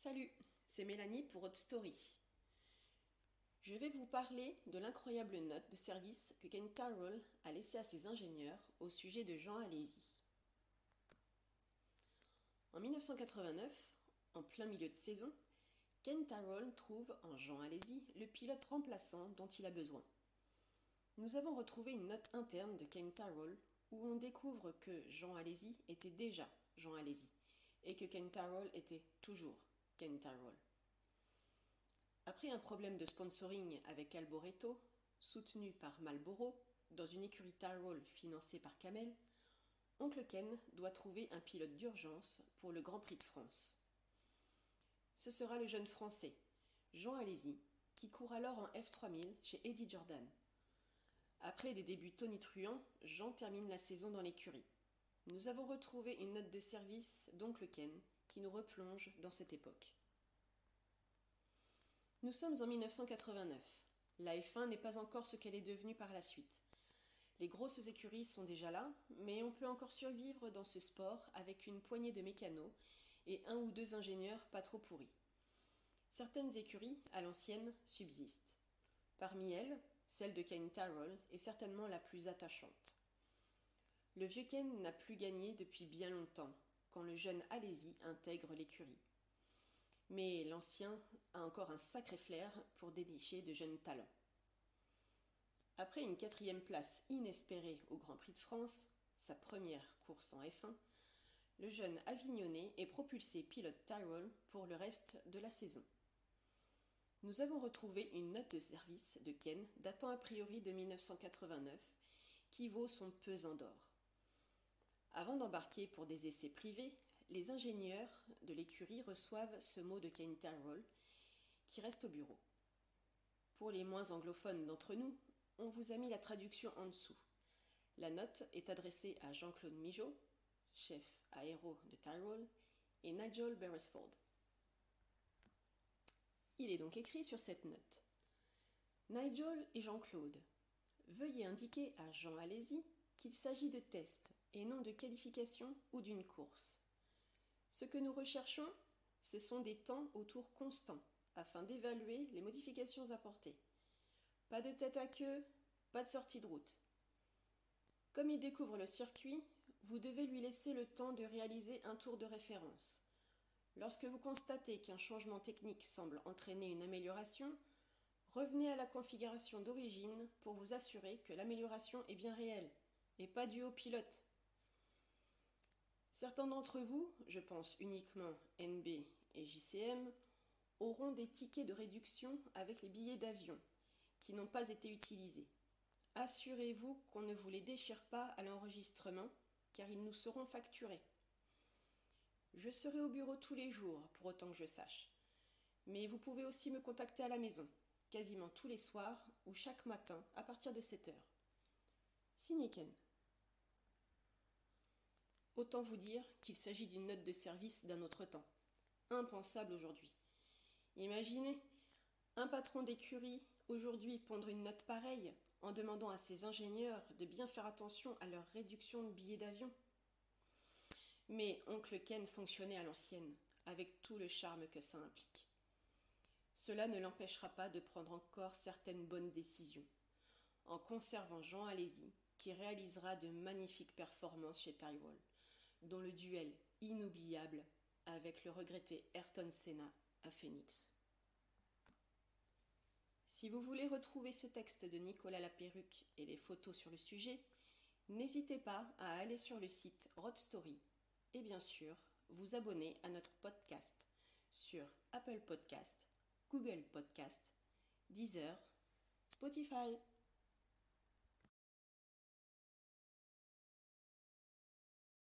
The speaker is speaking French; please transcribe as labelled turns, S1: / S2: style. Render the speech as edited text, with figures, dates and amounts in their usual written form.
S1: Salut, c'est Mélanie pour Hot Story. Je vais vous parler de l'incroyable note de service que Ken Tyrrell a laissée à ses ingénieurs au sujet de Jean Alesi. En 1989, en plein milieu de saison, Ken Tyrrell trouve en Jean Alesi le pilote remplaçant dont il a besoin. Nous avons retrouvé une note interne de Ken Tyrrell où on découvre que Jean Alesi était déjà Jean Alesi et que Ken Tyrrell était toujours Ken Tyrrell. Après un problème de sponsoring avec Alboreto, soutenu par Marlboro, dans une écurie Tyrrell financée par Camel, Oncle Ken doit trouver un pilote d'urgence pour le Grand Prix de France. Ce sera le jeune Français, Jean Alesi, qui court alors en F3000 chez Eddie Jordan. Après des débuts tonitruants, Jean termine la saison dans l'écurie. Nous avons retrouvé une note de service d'Oncle Ken qui nous replonge dans cette époque. Nous sommes en 1989. La F1 n'est pas encore ce qu'elle est devenue par la suite. Les grosses écuries sont déjà là, mais on peut encore survivre dans ce sport avec une poignée de mécanos et un ou deux ingénieurs pas trop pourris. Certaines écuries, à l'ancienne, subsistent. Parmi elles, celle de Ken Tyrrell est certainement la plus attachante. Le vieux Ken n'a plus gagné depuis bien longtemps, quand le jeune Alesi intègre l'écurie. Mais l'ancien a encore un sacré flair pour dénicher de jeunes talents. Après une 4e place inespérée au Grand Prix de France, sa première course en F1, le jeune Avignonnais est propulsé pilote Tyrrell pour le reste de la saison. Nous avons retrouvé une note de service de Ken datant a priori de 1989 qui vaut son pesant d'or. Avant d'embarquer pour des essais privés, les ingénieurs de l'écurie reçoivent ce mot de Ken Tyrrell qui reste au bureau. Pour les moins anglophones d'entre nous, on vous a mis la traduction en dessous. La note est adressée à Jean-Claude Migeot, chef aéro de Tyrrell, et Nigel Beresford. Il est donc écrit sur cette note: Nigel et Jean-Claude, veuillez indiquer à Jean Alesi qu'il s'agit de tests et non de qualification ou d'une course. Ce que nous recherchons, ce sont des temps au tour constants, afin d'évaluer les modifications apportées. Pas de tête à queue, pas de sortie de route. Comme il découvre le circuit, vous devez lui laisser le temps de réaliser un tour de référence. Lorsque vous constatez qu'un changement technique semble entraîner une amélioration, revenez à la configuration d'origine pour vous assurer que l'amélioration est bien réelle et pas due au pilote. Certains d'entre vous, je pense uniquement NB et JCM, auront des tickets de réduction avec les billets d'avion qui n'ont pas été utilisés. Assurez-vous qu'on ne vous les déchire pas à l'enregistrement, car ils nous seront facturés. Je serai au bureau tous les jours, pour autant que je sache. Mais vous pouvez aussi me contacter à la maison, quasiment tous les soirs ou chaque matin à partir de 7 heures. Signé Ken. Autant vous dire qu'il s'agit d'une note de service d'un autre temps. Impensable aujourd'hui. Imaginez, un patron d'écurie aujourd'hui pondre une note pareille en demandant à ses ingénieurs de bien faire attention à leur réduction de billets d'avion. Mais Oncle Ken fonctionnait à l'ancienne, avec tout le charme que ça implique. Cela ne l'empêchera pas de prendre encore certaines bonnes décisions, en conservant Jean Alesi, qui réalisera de magnifiques performances chez Tyrrell, dont le duel inoubliable avec le regretté Ayrton Senna à Phoenix. Si vous voulez retrouver ce texte de Nicolas Laperruque et les photos sur le sujet, n'hésitez pas à aller sur le site Hot Story et bien sûr vous abonner à notre podcast sur Apple Podcast, Google Podcast, Deezer, Spotify.